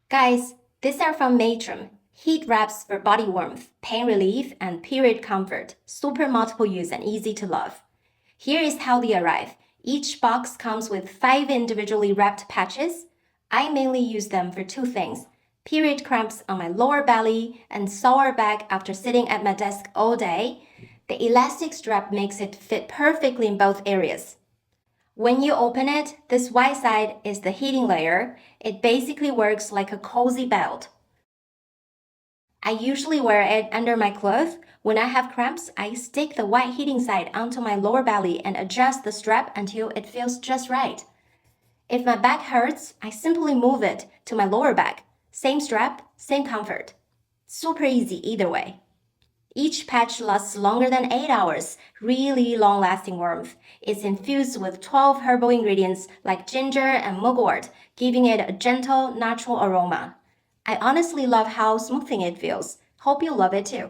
Guys, these are from MATRÚM. Heat wraps for body warmth, pain relief, and period comfort. Super multiple use and easy to love. Here is how they arrive. Each box comes with 5 individually wrapped patches. I mainly use them for 2 things: period cramps on my lower belly and sore back after sitting at my desk all day. The elastic strap makes it fit perfectly in both areas. When you open it, this white side is the heating layer. It basically works like a cozy belt. I usually wear it under my clothes. When I have cramps, I stick the white heating side onto my lower belly and adjust the strap until it feels just right. If my back hurts, I simply move it to my lower back. Same strap, same comfort. Super easy either way. Each patch lasts longer than 8 hours, really long-lasting warmth. It's infused with 12 herbal ingredients like ginger and mugwort, giving it a gentle, natural aroma. I honestly love how smoothing it feels. Hope you love it too.